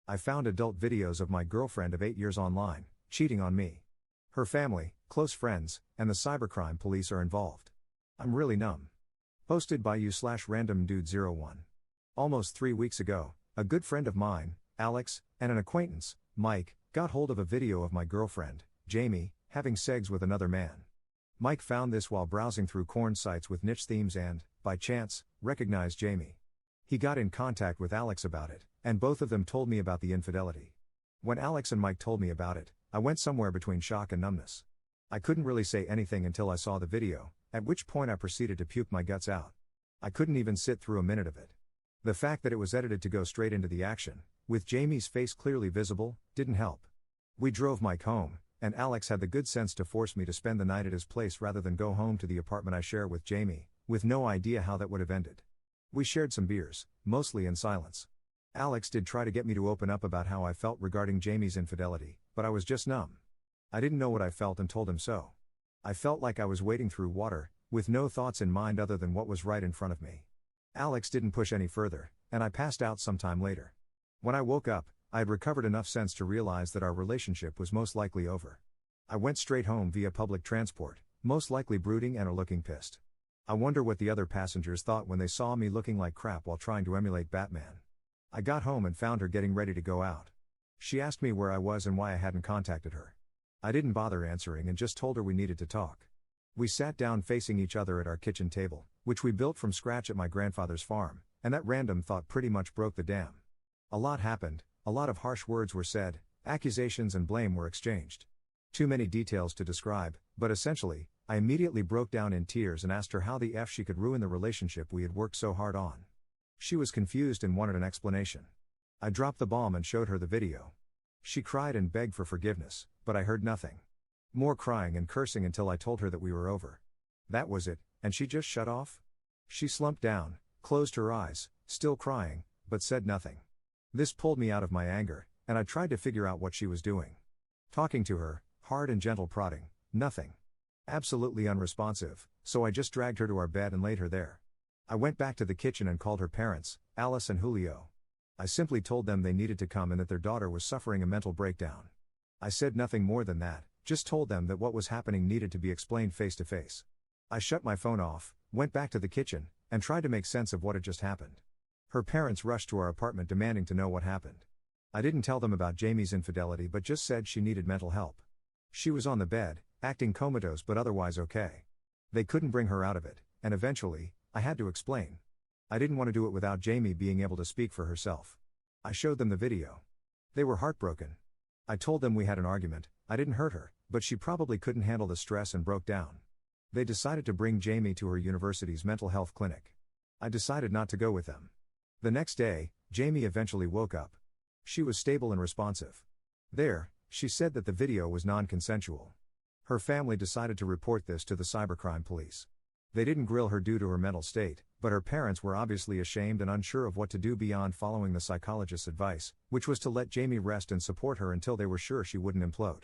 I found adult videos of my girlfriend of 8 years online, cheating on me. Her family, close friends, and the cybercrime police are involved. I'm really numb. Posted by you/randomdude01. Almost 3 weeks ago, a good friend of mine, Alex, and an acquaintance, Mike, got hold of a video of my girlfriend, Jamie, having sex with another man. Mike found this while browsing through porn sites with niche themes and, by chance, recognized Jamie. He got in contact with Alex about it, and both of them told me about the infidelity. When Alex and Mike told me about it, I went somewhere between shock and numbness. I couldn't really say anything until I saw the video, at which point I proceeded to puke my guts out. I couldn't even sit through a minute of it. The fact that it was edited to go straight into the action, with Jamie's face clearly visible, didn't help. We drove Mike home, and Alex had the good sense to force me to spend the night at his place rather than go home to the apartment I share with Jamie, with no idea how that would have ended. We shared some beers, mostly in silence. Alex did try to get me to open up about how I felt regarding Jamie's infidelity, but I was just numb. I didn't know what I felt and told him so. I felt like I was wading through water, with no thoughts in mind other than what was right in front of me. Alex didn't push any further, and I passed out some time later. When I woke up, I had recovered enough sense to realize that our relationship was most likely over. I went straight home via public transport, most likely brooding and or looking pissed. I wonder what the other passengers thought when they saw me looking like crap while trying to emulate Batman. I got home and found her getting ready to go out. She asked me where I was and why I hadn't contacted her. I didn't bother answering and just told her we needed to talk. We sat down facing each other at our kitchen table, which we built from scratch at my grandfather's farm, and that random thought pretty much broke the dam. A lot happened, a lot of harsh words were said, accusations and blame were exchanged. Too many details to describe, but essentially, I immediately broke down in tears and asked her how the F she could ruin the relationship we had worked so hard on. She was confused and wanted an explanation. I dropped the bomb and showed her the video. She cried and begged for forgiveness, but I heard nothing. More crying and cursing until I told her that we were over. That was it, and she just shut off? She slumped down, closed her eyes, still crying, but said nothing. This pulled me out of my anger, and I tried to figure out what she was doing. Talking to her, hard and gentle prodding, nothing. Absolutely unresponsive, so I just dragged her to our bed and laid her there. I went back to the kitchen and called her parents, Alice and Julio. I simply told them they needed to come and that their daughter was suffering a mental breakdown. I said nothing more than that, just told them that what was happening needed to be explained face to face. I shut my phone off, went back to the kitchen, and tried to make sense of what had just happened. Her parents rushed to our apartment demanding to know what happened. I didn't tell them about Jamie's infidelity but just said she needed mental help. She was on the bed, acting comatose but otherwise okay. They couldn't bring her out of it, and eventually, I had to explain. I didn't want to do it without Jamie being able to speak for herself. I showed them the video. They were heartbroken. I told them we had an argument, I didn't hurt her, but she probably couldn't handle the stress and broke down. They decided to bring Jamie to her university's mental health clinic. I decided not to go with them. The next day, Jamie eventually woke up. She was stable and responsive. There, she said that the video was non-consensual. Her family decided to report this to the cybercrime police. They didn't grill her due to her mental state, but her parents were obviously ashamed and unsure of what to do beyond following the psychologist's advice, which was to let Jamie rest and support her until they were sure she wouldn't implode.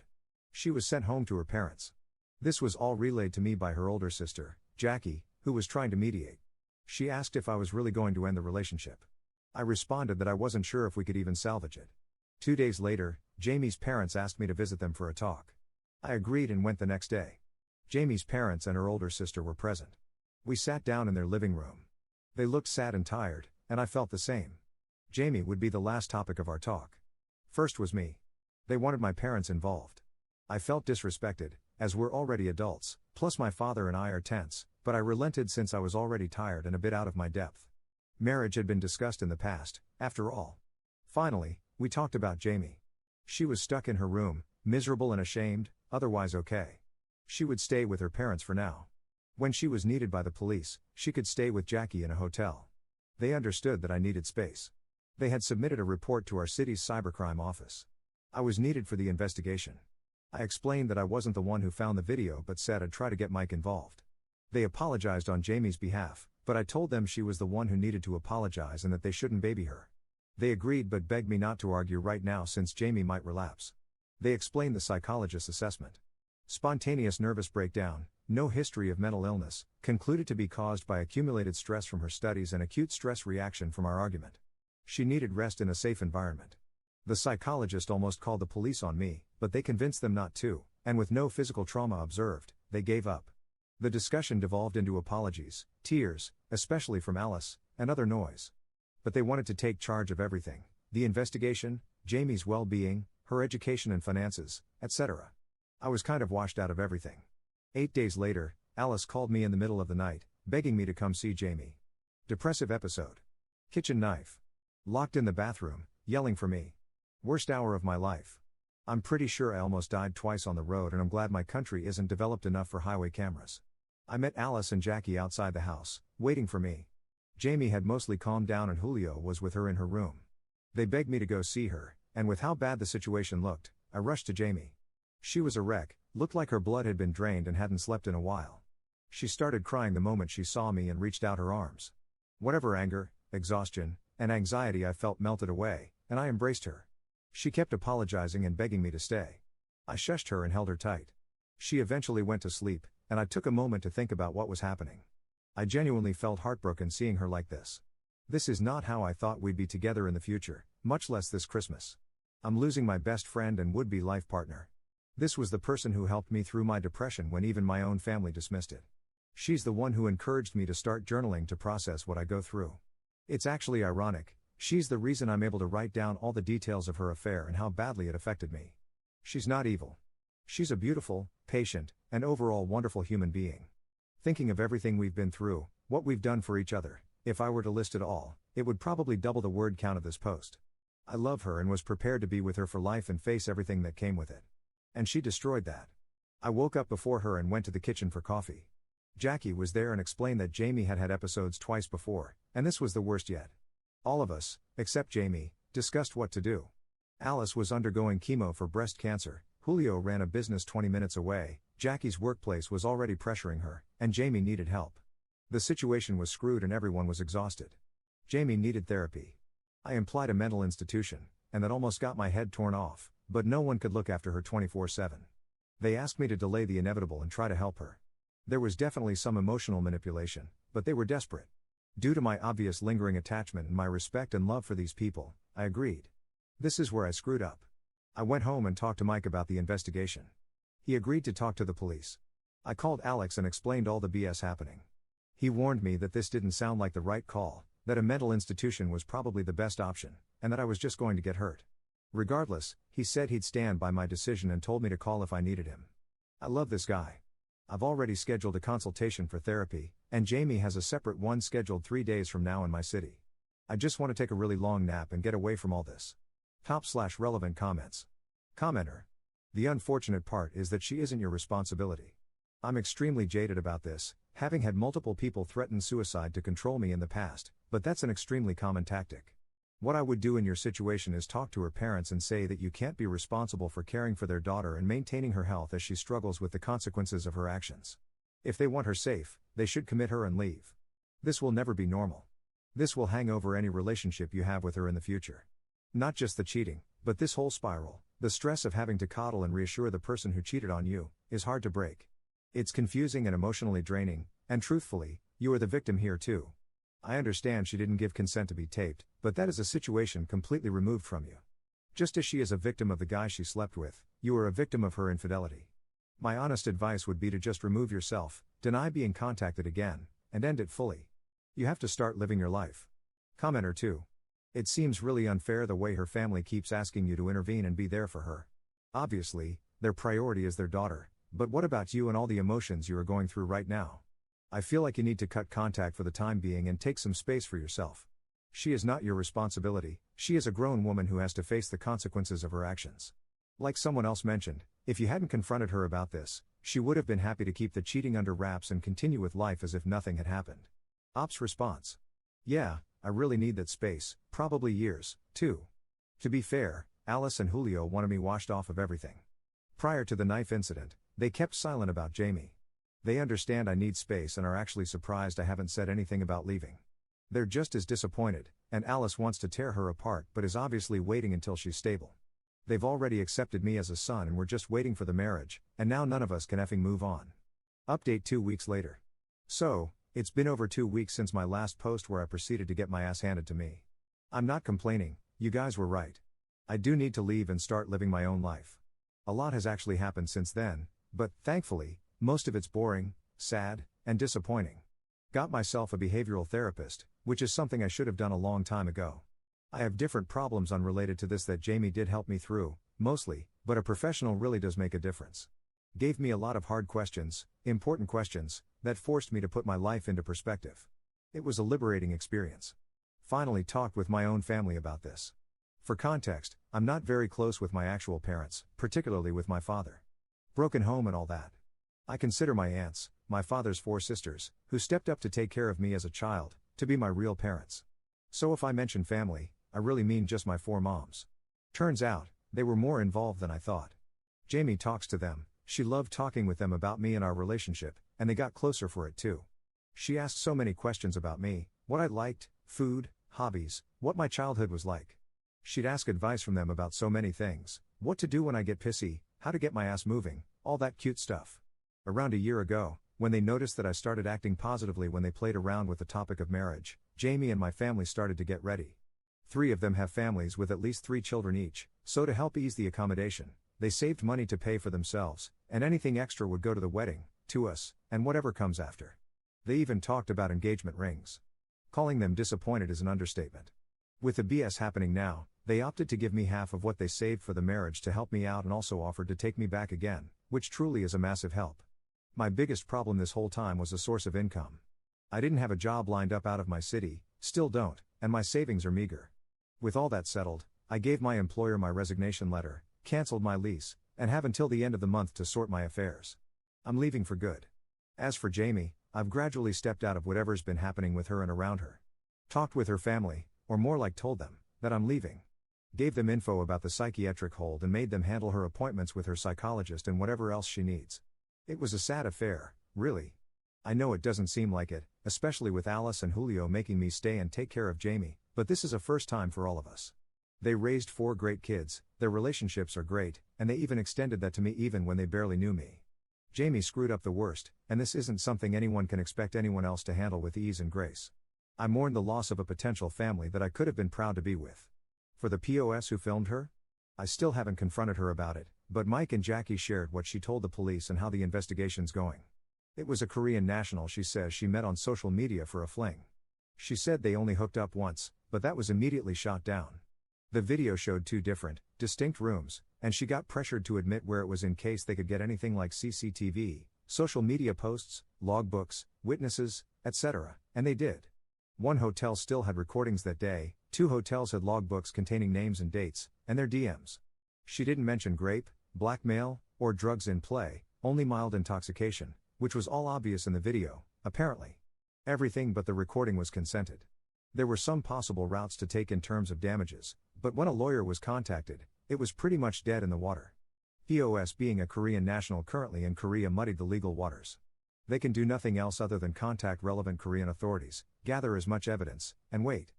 She was sent home to her parents. This was all relayed to me by her older sister, Jackie, who was trying to mediate. She asked if I was really going to end the relationship. I responded that I wasn't sure if we could even salvage it. 2 days later, Jamie's parents asked me to visit them for a talk. I agreed and went the next day. Jamie's parents and her older sister were present. We sat down in their living room. They looked sad and tired, and I felt the same. Jamie would be the last topic of our talk. First was me. They wanted my parents involved. I felt disrespected, as we're already adults, plus my father and I are tense, but I relented since I was already tired and a bit out of my depth. Marriage had been discussed in the past, after all. Finally, we talked about Jamie. She was stuck in her room, miserable and ashamed, otherwise okay. She would stay with her parents for now. When she was needed by the police, she could stay with Jackie in a hotel. They understood that I needed space. They had submitted a report to our city's cybercrime office. I was needed for the investigation. I explained that I wasn't the one who found the video but said I'd try to get Mike involved. They apologized on Jamie's behalf, but I told them she was the one who needed to apologize and that they shouldn't baby her. They agreed but begged me not to argue right now since Jamie might relapse. They explained the psychologist's assessment. Spontaneous nervous breakdown, no history of mental illness, concluded to be caused by accumulated stress from her studies and acute stress reaction from our argument. She needed rest in a safe environment. The psychologist almost called the police on me, but they convinced them not to, and with no physical trauma observed, they gave up. The discussion devolved into apologies, tears, especially from Alice, and other noise. But they wanted to take charge of everything: the investigation, Jamie's well-being, her education and finances, etc. I was kind of washed out of everything. 8 days later, Alice called me in the middle of the night, begging me to come see Jamie. Depressive episode. Kitchen knife. Locked in the bathroom, yelling for me. Worst hour of my life. I'm pretty sure I almost died twice on the road, and I'm glad my country isn't developed enough for highway cameras. I met Alice and Jackie outside the house, waiting for me. Jamie had mostly calmed down and Julio was with her in her room. They begged me to go see her, and with how bad the situation looked, I rushed to Jamie. She was a wreck, looked like her blood had been drained and hadn't slept in a while. She started crying the moment she saw me and reached out her arms. Whatever anger, exhaustion, and anxiety I felt melted away, and I embraced her. She kept apologizing and begging me to stay. I shushed her and held her tight. She eventually went to sleep, and I took a moment to think about what was happening. I genuinely felt heartbroken seeing her like this. This is not how I thought we'd be together in the future, much less this Christmas. I'm losing my best friend and would-be life partner. This was the person who helped me through my depression when even my own family dismissed it. She's the one who encouraged me to start journaling to process what I go through. It's actually ironic. She's the reason I'm able to write down all the details of her affair and how badly it affected me. She's not evil. She's a beautiful, patient, and overall wonderful human being. Thinking of everything we've been through, what we've done for each other, if I were to list it all, it would probably double the word count of this post. I love her and was prepared to be with her for life and face everything that came with it. And she destroyed that. I woke up before her and went to the kitchen for coffee. Jackie was there and explained that Jamie had had episodes twice before, and this was the worst yet. All of us, except Jamie, discussed what to do. Alice was undergoing chemo for breast cancer, Julio ran a business 20 minutes away, Jackie's workplace was already pressuring her, and Jamie needed help. The situation was screwed and everyone was exhausted. Jamie needed therapy. I implied a mental institution, and that almost got my head torn off, but no one could look after her 24/7. They asked me to delay the inevitable and try to help her. There was definitely some emotional manipulation, but they were desperate. Due to my obvious lingering attachment and my respect and love for these people, I agreed. This is where I screwed up. I went home and talked to Mike about the investigation. He agreed to talk to the police. I called Alex and explained all the BS happening. He warned me that this didn't sound like the right call, that a mental institution was probably the best option, and that I was just going to get hurt. Regardless, he said he'd stand by my decision and told me to call if I needed him. I love this guy. I've already scheduled a consultation for therapy, and Jamie has a separate one scheduled 3 days from now in my city. I just want to take a really long nap and get away from all this. Top/relevant comments. Commenter. The unfortunate part is that she isn't your responsibility. I'm extremely jaded about this, having had multiple people threaten suicide to control me in the past, but that's an extremely common tactic. What I would do in your situation is talk to her parents and say that you can't be responsible for caring for their daughter and maintaining her health as she struggles with the consequences of her actions. If they want her safe, they should commit her and leave. This will never be normal. This will hang over any relationship you have with her in the future. Not just the cheating, but this whole spiral, the stress of having to coddle and reassure the person who cheated on you, is hard to break. It's confusing and emotionally draining, and truthfully, you are the victim here too. I understand she didn't give consent to be taped, but that is a situation completely removed from you. Just as she is a victim of the guy she slept with, you are a victim of her infidelity. My honest advice would be to just remove yourself, deny being contacted again, and end it fully. You have to start living your life. Commenter 2. It seems really unfair the way her family keeps asking you to intervene and be there for her. Obviously, their priority is their daughter, but what about you and all the emotions you are going through right now? I feel like you need to cut contact for the time being and take some space for yourself. She is not your responsibility, she is a grown woman who has to face the consequences of her actions. Like someone else mentioned, if you hadn't confronted her about this, she would have been happy to keep the cheating under wraps and continue with life as if nothing had happened. Op's response. Yeah, I really need that space, probably years, too. To be fair, Alice and Julio wanted me washed off of everything. Prior to the knife incident, they kept silent about Jamie. They understand I need space and are actually surprised I haven't said anything about leaving. They're just as disappointed, and Alice wants to tear her apart but is obviously waiting until she's stable. They've already accepted me as a son and we're just waiting for the marriage, and now none of us can effing move on. Update 2 weeks later. So, it's been over 2 weeks since my last post where I proceeded to get my ass handed to me. I'm not complaining, you guys were right. I do need to leave and start living my own life. A lot has actually happened since then, but, thankfully, most of it's boring, sad, and disappointing. Got myself a behavioral therapist, which is something I should have done a long time ago. I have different problems unrelated to this that Jamie did help me through, mostly, but a professional really does make a difference. Gave me a lot of hard questions, important questions, that forced me to put my life into perspective. It was a liberating experience. Finally talked with my own family about this. For context, I'm not very close with my actual parents, particularly with my father. Broken home and all that. I consider my aunts, my father's 4 sisters, who stepped up to take care of me as a child, to be my real parents. So if I mention family, I really mean just my 4 moms. Turns out, they were more involved than I thought. Jamie talks to them, she loved talking with them about me and our relationship, and they got closer for it too. She asked so many questions about me, what I liked, food, hobbies, what my childhood was like. She'd ask advice from them about so many things, what to do when I get pissy, how to get my ass moving, all that cute stuff. Around a year ago, when they noticed that I started acting positively when they played around with the topic of marriage, Jamie and my family started to get ready. 3 of them have families with at least 3 children each, so to help ease the accommodation, they saved money to pay for themselves, and anything extra would go to the wedding, to us, and whatever comes after. They even talked about engagement rings. Calling them disappointed is an understatement. With the BS happening now, they opted to give me half of what they saved for the marriage to help me out and also offered to take me back again, which truly is a massive help. My biggest problem this whole time was a source of income. I didn't have a job lined up out of my city, still don't, and my savings are meager. With all that settled, I gave my employer my resignation letter, canceled my lease, and have until the end of the month to sort my affairs. I'm leaving for good. As for Jamie, I've gradually stepped out of whatever's been happening with her and around her. Talked with her family, or more like told them, that I'm leaving. Gave them info about the psychiatric hold and made them handle her appointments with her psychologist and whatever else she needs. It was a sad affair, really. I know it doesn't seem like it, especially with Alice and Julio making me stay and take care of Jamie, but this is a first time for all of us. They raised 4 great kids, their relationships are great, and they even extended that to me even when they barely knew me. Jamie screwed up the worst, and this isn't something anyone can expect anyone else to handle with ease and grace. I mourned the loss of a potential family that I could have been proud to be with. For the POS who filmed her? I still haven't confronted her about it, but Mike and Jackie shared what she told the police and how the investigation's going. It was a Korean national she says she met on social media for a fling. She said they only hooked up once, but that was immediately shot down. The video showed 2 different, distinct rooms, and she got pressured to admit where it was in case they could get anything like CCTV, social media posts, logbooks, witnesses, etc., and they did. 1 hotel still had recordings that day, 2 hotels had logbooks containing names and dates, and their DMs. She didn't mention rape, blackmail, or drugs in play, only mild intoxication, which was all obvious in the video, apparently. Everything but the recording was consented. There were some possible routes to take in terms of damages, but when a lawyer was contacted, it was pretty much dead in the water. POS being a Korean national currently in Korea muddied the legal waters. They can do nothing else other than contact relevant Korean authorities, gather as much evidence, and wait.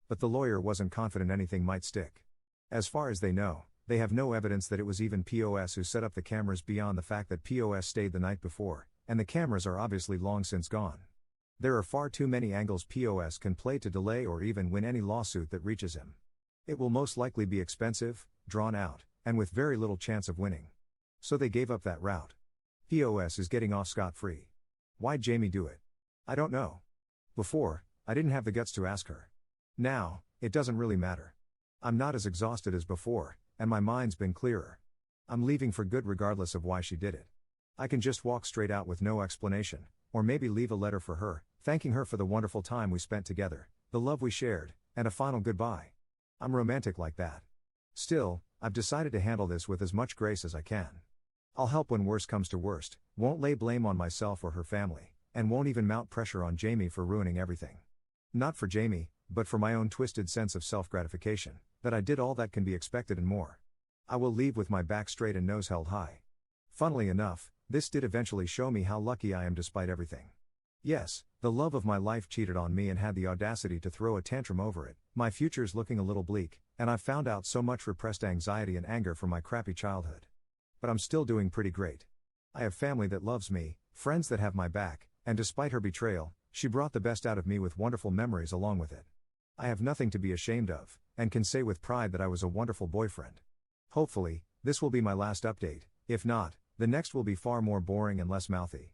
But the lawyer wasn't confident anything might stick. As far as they know, they have no evidence that it was even POS who set up the cameras beyond the fact that POS stayed the night before, and the cameras are obviously long since gone. There are far too many angles POS can play to delay or even win any lawsuit that reaches him. It will most likely be expensive, drawn out, and with very little chance of winning. So they gave up that route. POS is getting off scot-free. Why'd Jamie do it? I don't know. Before, I didn't have the guts to ask her. Now, it doesn't really matter. I'm not as exhausted as before, and my mind's been clearer. I'm leaving for good regardless of why she did it. I can just walk straight out with no explanation, or maybe leave a letter for her, thanking her for the wonderful time we spent together, the love we shared, and a final goodbye. I'm romantic like that. Still, I've decided to handle this with as much grace as I can. I'll help when worst comes to worst, won't lay blame on myself or her family, and won't even mount pressure on Jamie for ruining everything. Not for Jamie, but for my own twisted sense of self-gratification, that I did all that can be expected and more. I will leave with my back straight and nose held high. Funnily enough, this did eventually show me how lucky I am despite everything. Yes, the love of my life cheated on me and had the audacity to throw a tantrum over it, my future's looking a little bleak, and I've found out so much repressed anxiety and anger from my crappy childhood. But I'm still doing pretty great. I have family that loves me, friends that have my back, and despite her betrayal, she brought the best out of me with wonderful memories along with it. I have nothing to be ashamed of, and can say with pride that I was a wonderful boyfriend. Hopefully, this will be my last update. If not, the next will be far more boring and less mouthy.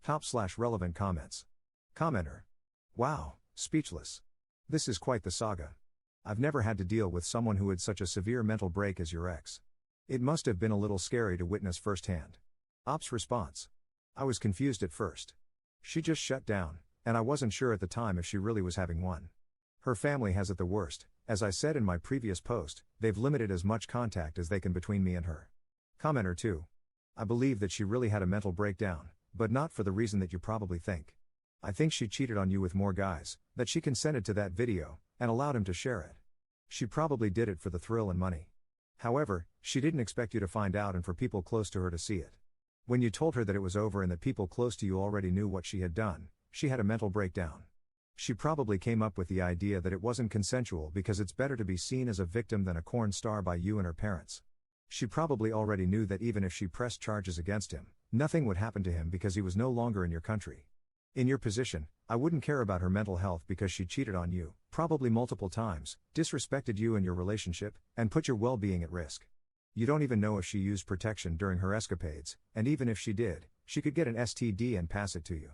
Top/relevant comments. Commenter. Wow, speechless. This is quite the saga. I've never had to deal with someone who had such a severe mental break as your ex. It must have been a little scary to witness firsthand. Op's response. I was confused at first. She just shut down, and I wasn't sure at the time if she really was having one. Her family has it the worst. As I said in my previous post, they've limited as much contact as they can between me and her. Commenter 2. I believe that she really had a mental breakdown, but not for the reason that you probably think. I think she cheated on you with more guys, that she consented to that video, and allowed him to share it. She probably did it for the thrill and money. However, she didn't expect you to find out and for people close to her to see it. When you told her that it was over and that people close to you already knew what she had done, she had a mental breakdown. She probably came up with the idea that it wasn't consensual because it's better to be seen as a victim than a corn star by you and her parents. She probably already knew that even if she pressed charges against him, nothing would happen to him because he was no longer in your country. In your position, I wouldn't care about her mental health because she cheated on you, probably multiple times, disrespected you and your relationship, and put your well-being at risk. You don't even know if she used protection during her escapades, and even if she did, she could get an STD and pass it to you.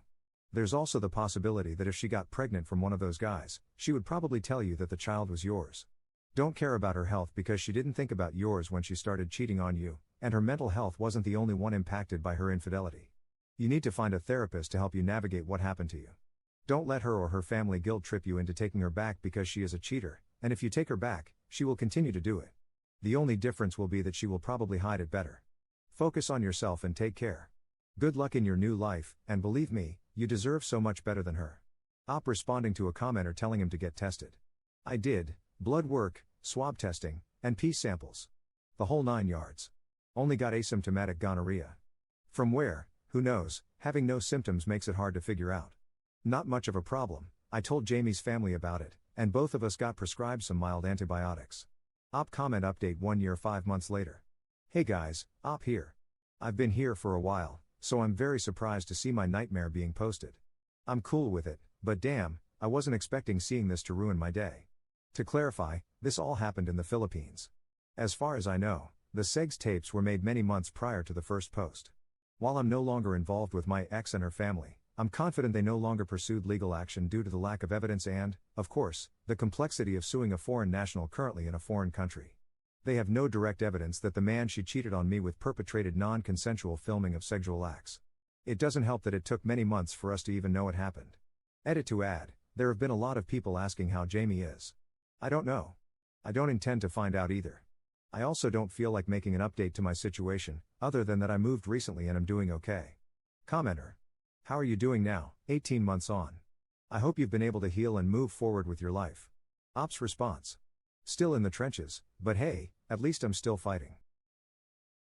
There's also the possibility that if she got pregnant from one of those guys, she would probably tell you that the child was yours. Don't care about her health because she didn't think about yours when she started cheating on you, and her mental health wasn't the only one impacted by her infidelity. You need to find a therapist to help you navigate what happened to you. Don't let her or her family guilt trip you into taking her back because she is a cheater, and if you take her back, she will continue to do it. The only difference will be that she will probably hide it better. Focus on yourself and take care. Good luck in your new life, and believe me, you deserve so much better than her. Op responding to a commenter telling him to get tested. I did, blood work, swab testing, and pee samples. The whole 9 yards. Only got asymptomatic gonorrhea. From where, who knows, having no symptoms makes it hard to figure out. Not much of a problem. I told Jamie's family about it, and both of us got prescribed some mild antibiotics. Op comment update 1 year 5 months later. Hey guys, Op here. I've been here for a while, so I'm very surprised to see my nightmare being posted. I'm cool with it, but damn, I wasn't expecting seeing this to ruin my day. To clarify, this all happened in the Philippines. As far as I know, the Segs tapes were made many months prior to the first post. While I'm no longer involved with my ex and her family, I'm confident they no longer pursued legal action due to the lack of evidence and, of course, the complexity of suing a foreign national currently in a foreign country. They have no direct evidence that the man she cheated on me with perpetrated non-consensual filming of sexual acts. It doesn't help that it took many months for us to even know it happened. Edit to add, there have been a lot of people asking how Jamie is. I don't know. I don't intend to find out either. I also don't feel like making an update to my situation, other than that I moved recently and am doing okay. Commenter. How are you doing now, 18 months on? I hope you've been able to heal and move forward with your life. Op's response. Still in the trenches, but hey, at least I'm still fighting.